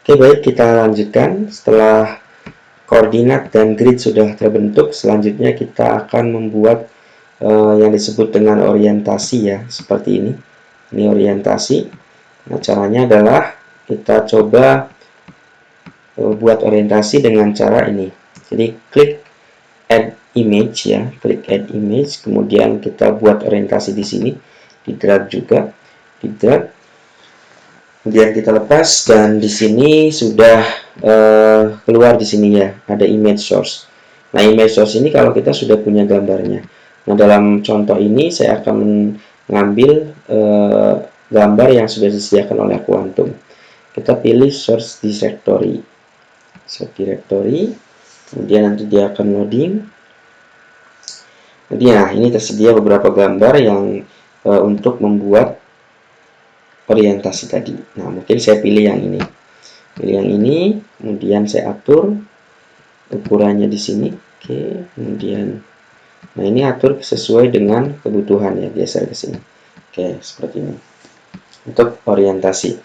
Oke, baik, kita lanjutkan. Setelah koordinat dan grid sudah terbentuk, selanjutnya kita akan membuat yang disebut dengan orientasi ya, seperti ini. Ini orientasi. Nah, caranya adalah kita coba buat orientasi dengan cara ini. Jadi klik add image ya, klik add image, kemudian kita buat orientasi di sini, di drag juga, di drag, kemudian kita lepas, dan di sini sudah keluar di sini ya, ada image source. Nah, image source ini kalau kita sudah punya gambarnya. Nah, dalam contoh ini saya akan mengambil gambar yang sudah disediakan oleh Quantum. Kita pilih source directory, kemudian nanti dia akan loading. Jadi ya, ini tersedia beberapa gambar yang untuk membuat orientasi tadi. Nah, mungkin saya pilih yang ini. Pilih yang ini, kemudian saya atur ukurannya di sini. Oke, kemudian nah ini atur sesuai dengan kebutuhan ya, geser ke sini. Oke, seperti ini. Untuk orientasi.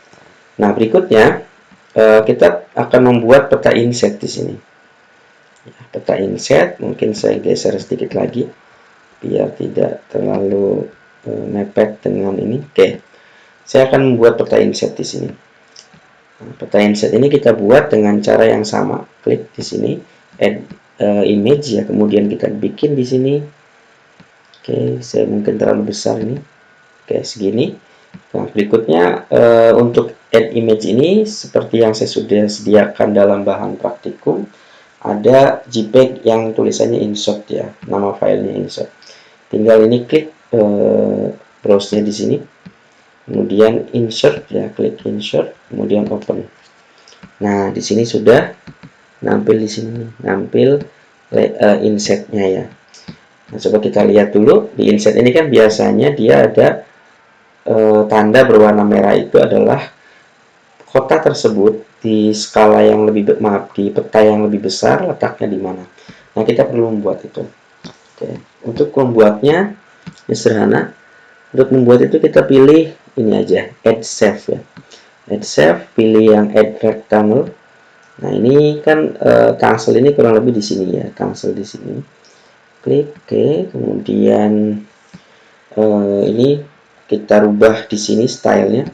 Nah, berikutnya kita akan membuat peta inset di sini. Peta inset, mungkin saya geser sedikit lagi biar tidak terlalu mepet dengan ini. Oke, saya akan membuat peta inset di sini. Nah, peta inset ini kita buat dengan cara yang sama. Klik di sini, add image ya, kemudian kita bikin di sini. Oke, saya mungkin terlalu besar ini. Oke, segini. Nah, berikutnya untuk add image ini seperti yang saya sudah sediakan dalam bahan praktikum, ada JPEG yang tulisannya insert ya, nama filenya insert. Tinggal ini klik browse-nya di sini, kemudian insert ya, klik insert, kemudian open. Nah, di sini sudah nampil di sini, nampil inset-nya ya. Nah, coba kita lihat dulu di inset ini kan biasanya dia ada tanda berwarna merah, itu adalah kota tersebut di skala yang lebih, maaf, di peta yang lebih besar letaknya di mana. Nah, kita perlu membuat itu. Oke, untuk membuatnya ini sederhana. Untuk membuat itu kita pilih ini aja, add save ya. Add save, pilih yang add rectangle. Nah, ini kan tangsel ini kurang lebih di sini ya, tangsel di sini. Klik, oke, kemudian ini kita rubah di sini stylenya.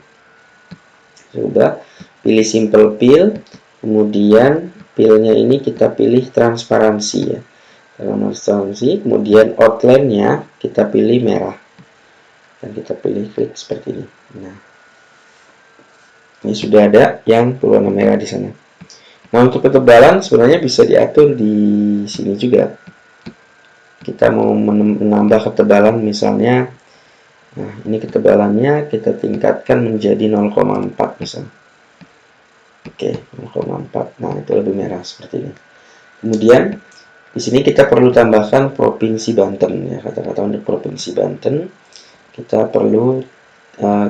Rubah, pilih simple fill, kemudian fillnya ini kita pilih transparansi ya. Transparansi, kemudian outline-nya kita pilih merah. Dan kita pilih klik seperti ini. Nah, ini sudah ada yang berwarna merah di sana. Nah, untuk ketebalan sebenarnya bisa diatur di sini juga. Kita mau menambah ketebalan misalnya, nah ini ketebalannya kita tingkatkan menjadi 0,4 misalnya. Oke, 0,4. Nah, itu lebih merah seperti ini. Kemudian di sini kita perlu tambahkan Provinsi Banten ya, kata-kata untuk Provinsi Banten. Kita perlu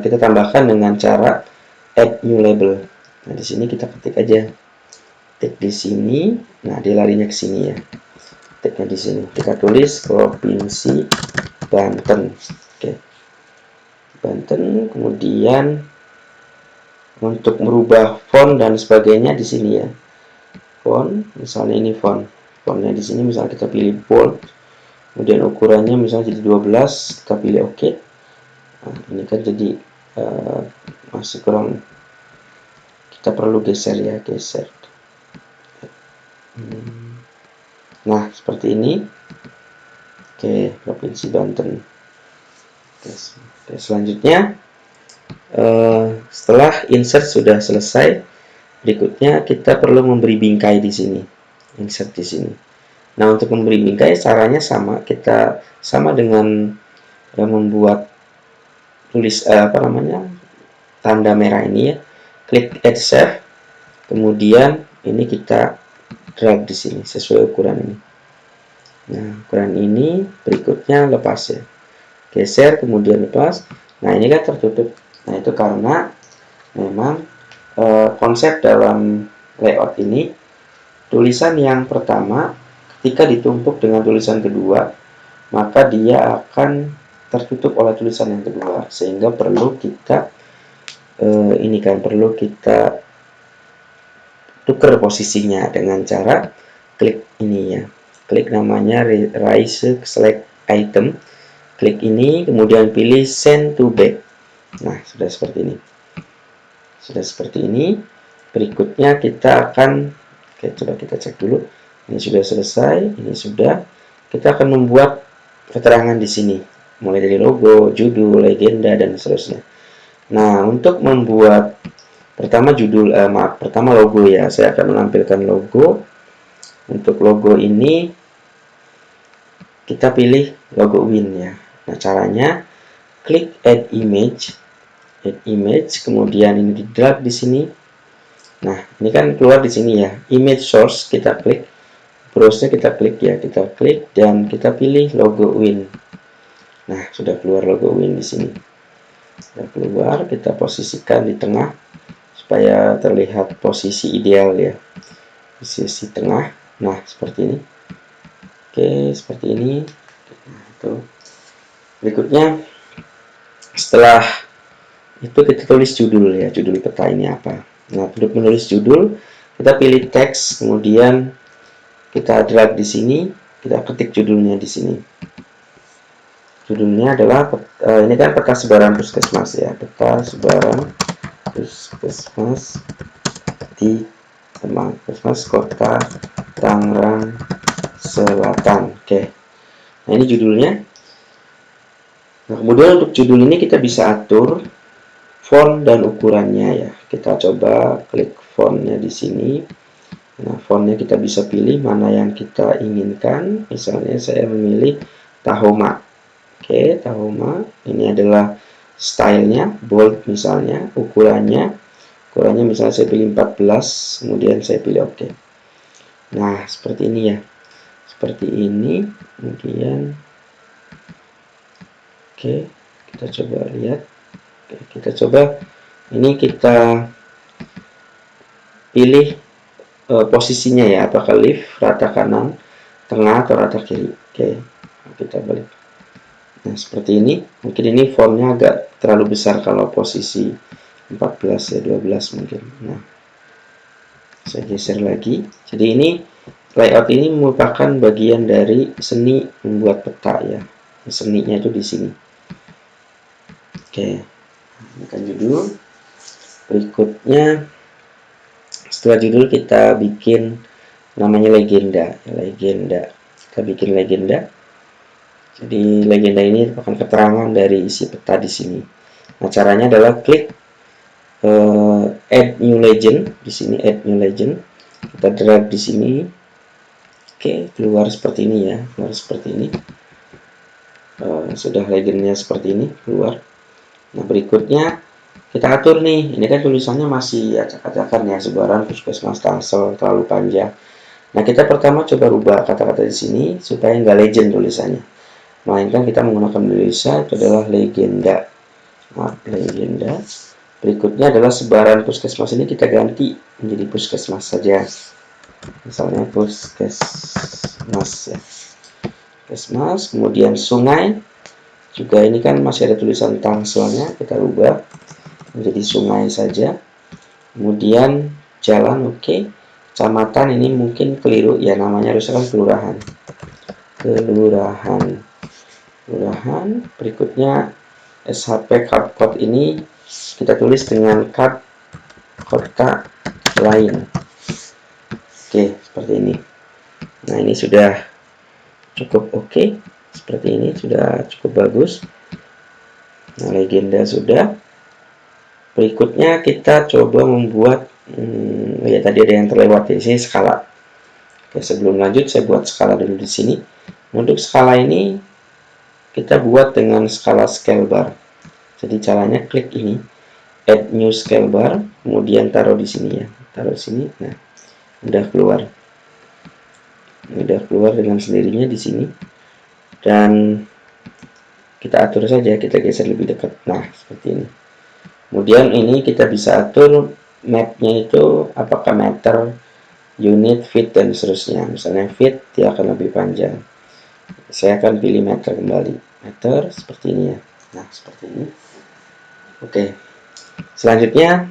kita tambahkan dengan cara add new label. Nah, di sini kita ketik aja. Ketik di sini. Nah, dia larinya ke sini ya. Ketiknya di sini. Kita tulis Provinsi Banten. Oke. Banten, kemudian untuk merubah font dan sebagainya di sini ya. Font, misalnya ini fontnya di sini misalnya kita pilih bold, kemudian ukurannya misalnya jadi 12, kita pilih oke. Nah, ini kan jadi masih kurang, kita perlu geser ya, geser. Nah, seperti ini. Oke, Provinsi Banten. Oke, selanjutnya setelah insert sudah selesai, berikutnya kita perlu memberi bingkai di sini, insert di sini. Nah, untuk memberi bingkai caranya sama, kita sama dengan membuat tanda merah ini ya. Klik add save, kemudian ini kita drag di sini sesuai ukuran ini. Nah, ukuran ini berikutnya lepas ya. Geser kemudian lepas. Nah, ini kan tertutup. Nah, itu karena memang konsep dalam layout ini, tulisan yang pertama ketika ditumpuk dengan tulisan kedua, maka dia akan tertutup oleh tulisan yang kedua, sehingga perlu kita perlu kita tuker posisinya dengan cara klik ini ya, klik namanya Raise Select Item, klik ini kemudian pilih Send to Back. Nah, sudah seperti ini. Berikutnya kita akan, oke, coba kita cek dulu. Ini sudah selesai, ini sudah. Kita akan membuat keterangan di sini, mulai dari logo, judul, legenda, dan seterusnya. Nah, untuk membuat pertama pertama logo ya, saya akan menampilkan logo. Untuk logo ini kita pilih logo Win ya. Nah, caranya klik Add Image, kemudian ini di drag di sini. Nah, ini kan keluar di sini ya. Image source kita klik, browse-nya kita klik ya, kita klik dan kita pilih logo Win. Nah, sudah keluar logo Win di sini. Sudah keluar, kita posisikan di tengah supaya terlihat posisi ideal ya. Posisi tengah. Nah, seperti ini. Oke, seperti ini. Nah, itu. Berikutnya, setelah itu kita tulis judul ya, judul peta ini apa. Nah, untuk menulis judul, kita pilih teks, kemudian kita drag di sini, kita ketik judulnya di sini. Judulnya adalah ini kan peta sebaran puskesmas ya, peta sebaran puskesmas di Puskesmas Kota Tangerang Selatan. Oke. Nah, ini judulnya. Nah, kemudian untuk judul ini kita bisa atur font dan ukurannya ya. Kita coba klik fontnya di sini. Nah, fontnya kita bisa pilih mana yang kita inginkan. Misalnya saya memilih Tahoma. Oke, Tahoma. Ini adalah stylenya, bold misalnya. Ukurannya misalnya saya pilih 14, kemudian saya pilih OK. Nah, seperti ini ya. Seperti ini. Kemudian oke, kita coba lihat. Oke, kita coba ini kita pilih posisinya ya, apakah lift, rata kanan, tengah, atau rata kiri. Oke, kita balik. Nah, seperti ini. Mungkin ini fontnya agak terlalu besar kalau posisi 14 ya, 12 mungkin. Nah, saya geser lagi. Jadi ini layout ini merupakan bagian dari seni membuat peta ya. Seninya itu di sini. Oke, ini kan judul. Berikutnya, setelah judul kita bikin namanya legenda. Kita bikin legenda. Jadi legenda ini merupakan keterangan dari isi peta di sini. Nah, caranya adalah klik Add New Legend di sini, Add New Legend. Kita drag di sini. Oke, keluar seperti ini ya, keluar seperti ini. Sudah legendnya seperti ini keluar. Nah, berikutnya kita atur nih. Ini kan tulisannya masih acak-acakan ya, sebaran Puskesmas Tangsel terlalu panjang. Nah, kita pertama coba rubah kata-kata di sini supaya nggak legend tulisannya. Melainkan kita menggunakan tulisan itu adalah legenda. Nah, legenda. Berikutnya adalah sebaran puskesmas ini kita ganti menjadi puskesmas saja. Misalnya puskesmas ya. Puskesmas, kemudian sungai. Juga ini kan masih ada tulisan Tangselnya, kita ubah menjadi sungai saja. Kemudian jalan, oke. Kecamatan ini mungkin keliru ya, namanya harusnya kan kelurahan. Berikutnya SHP card code ini kita tulis dengan card kota lain. Oke, seperti ini. Nah, ini sudah cukup oke. Seperti ini sudah cukup bagus. Nah, legenda sudah. Berikutnya kita coba membuat ya tadi ada yang terlewat di sini, skala. Oke, sebelum lanjut saya buat skala dulu di sini. Untuk skala ini kita buat dengan skala scale bar. Jadi caranya klik ini, add new scale bar, kemudian taruh di sini ya, taruh sini. Nah, udah keluar dengan sendirinya di sini. Dan kita atur saja, kita geser lebih dekat. Nah, seperti ini. Kemudian ini kita bisa atur mapnya itu apakah meter, unit, feet, dan seterusnya. Misalnya feet dia akan lebih panjang. Saya akan pilih meter kembali. Meter seperti ini ya. Nah, seperti ini. Oke. Selanjutnya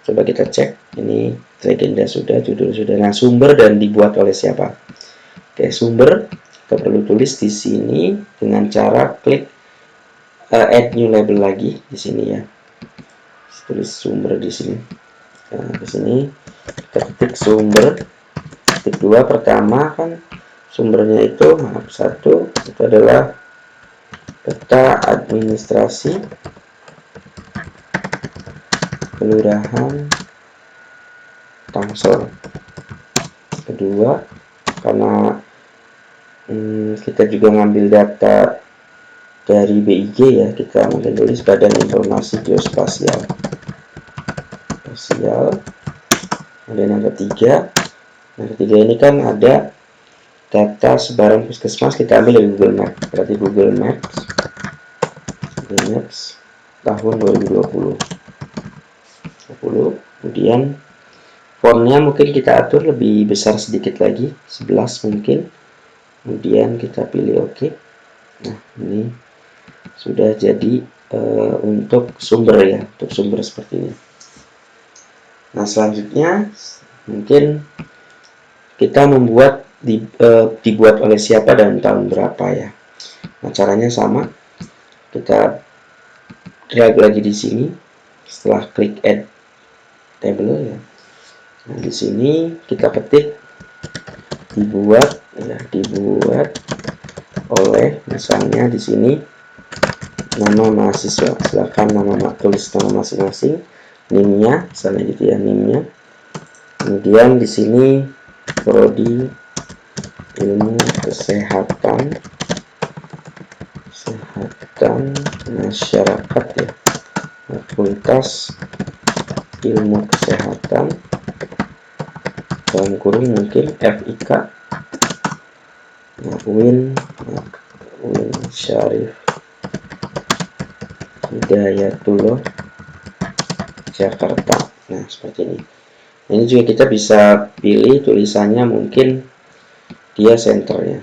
Coba kita cek, ini legenda sudah, judul sudah. Nah, sumber dan dibuat oleh siapa? Oke, sumber kita perlu tulis di sini dengan cara klik add new label lagi di sini ya. Tulis sumber di sini. Nah, di sini kita ketik sumber. Ketik 2 pertama kan sumbernya itu, maaf, 1 itu adalah peta administrasi kelurahan Tangsel. Kedua, karena kita juga ngambil data dari BIG ya, kita mungkin tulis Badan Informasi Geospasial. Kemudian yang ketiga ini kan ada data sebaran puskesmas, kita ambil dari Google Maps. Berarti Google Maps tahun 2020. Kemudian fontnya mungkin kita atur lebih besar sedikit lagi, 11 mungkin. Kemudian kita pilih OK. Nah, ini sudah jadi untuk sumber ya, untuk sumber seperti ini. Nah, selanjutnya mungkin kita membuat dibuat oleh siapa dan tahun berapa ya. Nah, caranya sama. Kita drag lagi di sini setelah klik add table ya. Nah, di sini kita ketik dibuat oleh, misalnya di sini nama mahasiswa, silakan tulis nama masing-masing, NIM-nya misalnya gitu ya, NIM-nya. Kemudian di sini prodi ilmu kesehatan masyarakat ya, fakultas ilmu kesehatan dalam kurung mungkin FIK, UIN Syarif Hidayatullah Jakarta. Nah, seperti ini. Ini juga kita bisa pilih tulisannya, mungkin dia senternya.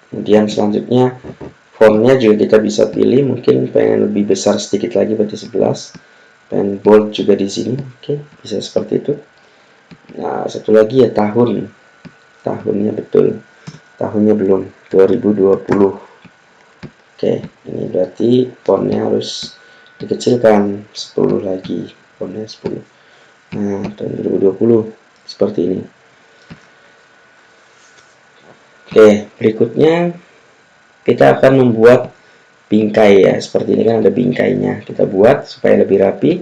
Kemudian selanjutnya fontnya juga kita bisa pilih, mungkin pengen lebih besar sedikit lagi, berarti 11. Pengen bold juga di sini. Oke, bisa seperti itu. Nah, satu lagi ya tahunnya betul. Tahunnya belum, 2020. Oke, ini berarti fontnya harus dikecilkan 10 lagi, fontnya 10. Nah, tahun 2020 seperti ini. Oke, berikutnya kita akan membuat bingkai ya. Seperti ini kan ada bingkainya. Kita buat supaya lebih rapi.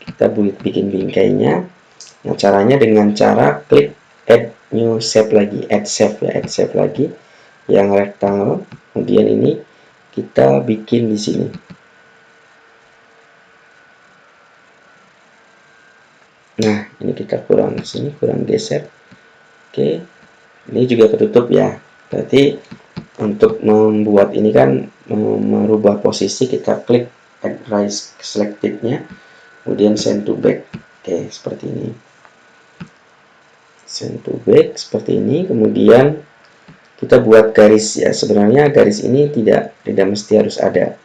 Kita bikin bingkainya. Nah, caranya dengan cara klik add new shape lagi, add shape lagi yang rectangle. Kemudian ini kita bikin di sini. Nah, ini kita kurang sini, kurang geser. Oke, ini juga ketutup ya. Berarti untuk membuat ini kan merubah posisi, kita klik add rise selected-nya, kemudian send to back. Oke, seperti ini. Send to back seperti ini. Kemudian kita buat garis ya. Sebenarnya garis ini tidak mesti harus ada.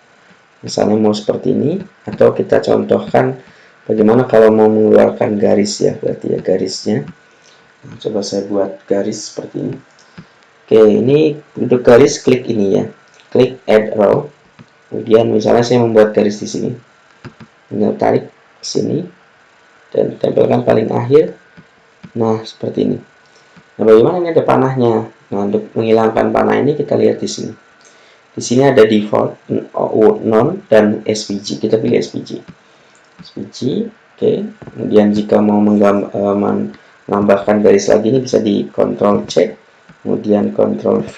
Misalnya mau seperti ini, atau kita contohkan bagaimana kalau mau mengeluarkan garis ya, berarti ya garisnya. Nah, coba saya buat garis seperti ini. Oke, ini untuk garis klik ini ya, klik add row. Kemudian misalnya saya membuat garis di sini, tinggal tarik ke sini dan tempelkan paling akhir. Nah, seperti ini. Nah, bagaimana ini ada panahnya? Nah, untuk menghilangkan panah ini kita lihat di sini. Di sini ada default, non dan SVG. Kita pilih SVG. Oke. Kemudian jika mau menambahkan garis lagi, ini bisa di Ctrl C, kemudian Ctrl V.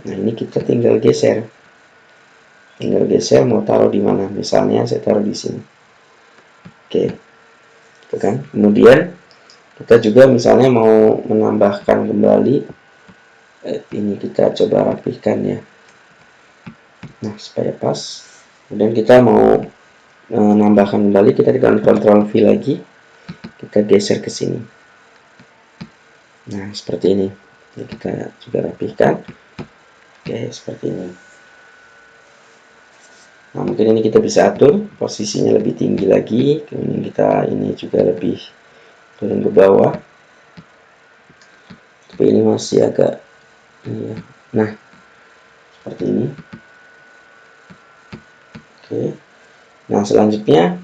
Nah, ini kita tinggal geser. Mau taruh di mana? Misalnya saya taruh di sini. Oke. Itu kan. Kemudian kita juga misalnya mau menambahkan kembali, ini kita coba rapihkan ya. Nah, supaya pas. Kemudian kita mau menambahkan kembali, kita tekan Ctrl V lagi, kita geser ke sini. Nah, seperti ini. Ini kita juga rapihkan. Oke, seperti ini. Nah, mungkin ini kita bisa atur posisinya lebih tinggi lagi, kemudian kita ini juga lebih turun ke bawah, tapi ini masih agak ini ya. Nah, seperti ini. Oke. Nah, selanjutnya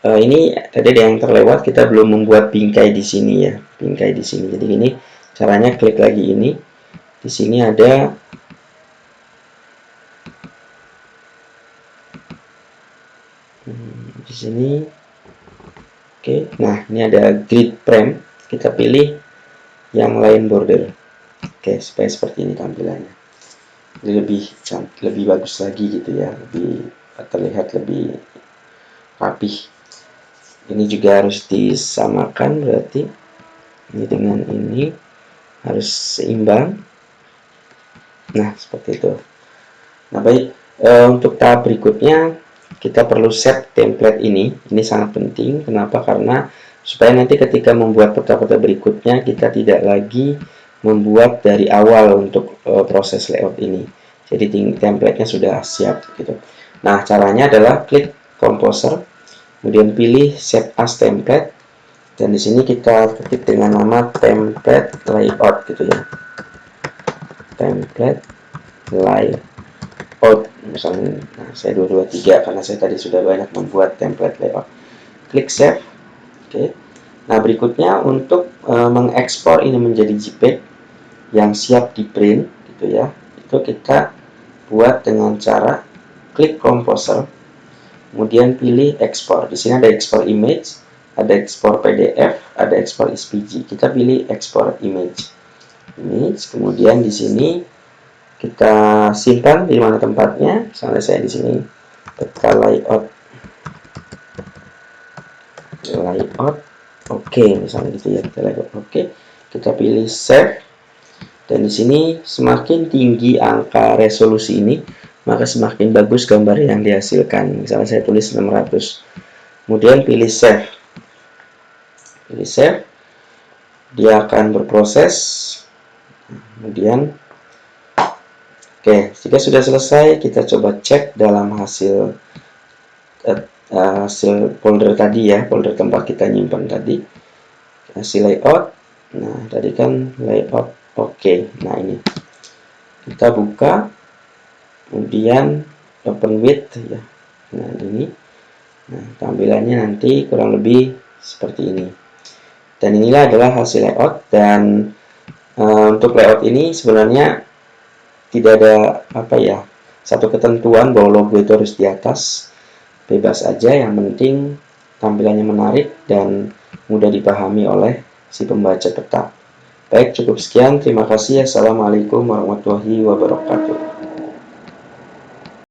ini tadi ada yang terlewat, kita belum membuat bingkai di sini ya, bingkai di sini. Jadi ini caranya, klik lagi ini. Di sini ada di sini. Oke, nah ini ada grid frame. Kita pilih yang line border. Oke, supaya seperti ini tampilannya. Jadi lebih bagus lagi gitu ya, lebih terlihat lebih rapih. Ini juga harus disamakan, berarti ini dengan ini harus seimbang. Nah, seperti itu. Nah, baik, untuk tahap berikutnya kita perlu set template ini. Ini sangat penting. Kenapa? Karena supaya nanti ketika membuat peta-peta berikutnya kita tidak lagi membuat dari awal untuk proses layout ini. Jadi template-nya sudah siap gitu. Nah, caranya adalah klik Composer, kemudian pilih Set as Template, dan di sini kita ketik dengan nama template layout gitu ya. Template layout misalnya, nah, saya 223 karena saya tadi sudah banyak membuat template layout. Klik save. Oke. Nah, berikutnya untuk mengekspor ini menjadi JPEG yang siap di print gitu ya, itu kita buat dengan cara klik Composer, kemudian pilih ekspor. Di sini ada ekspor image, ada ekspor PDF, ada ekspor SVG. Kita pilih ekspor image. Kemudian di sini kita simpan di mana tempatnya. Misalnya saya di sini peta layout, oke, misalnya gitu ya, kita layout oke. Kita pilih save, dan di sini semakin tinggi angka resolusi ini, maka semakin bagus gambar yang dihasilkan. Misalnya saya tulis 600, kemudian pilih save. Pilih save, dia akan berproses. Kemudian oke, jika sudah selesai, kita coba cek dalam hasil folder tadi ya, folder tempat kita nyimpan tadi, hasil layout. Nah, tadi kan layout oke. Nah, ini kita buka, kemudian open with ya. Nah, ini, nah, tampilannya nanti kurang lebih seperti ini. Dan inilah adalah hasil layout. Dan untuk layout ini sebenarnya tidak ada apa ya, satu ketentuan bahwa logo itu harus di atas. Bebas aja, yang penting tampilannya menarik dan mudah dipahami oleh si pembaca peta. Baik, cukup sekian. Terima kasih. Assalamualaikum warahmatullahi wabarakatuh.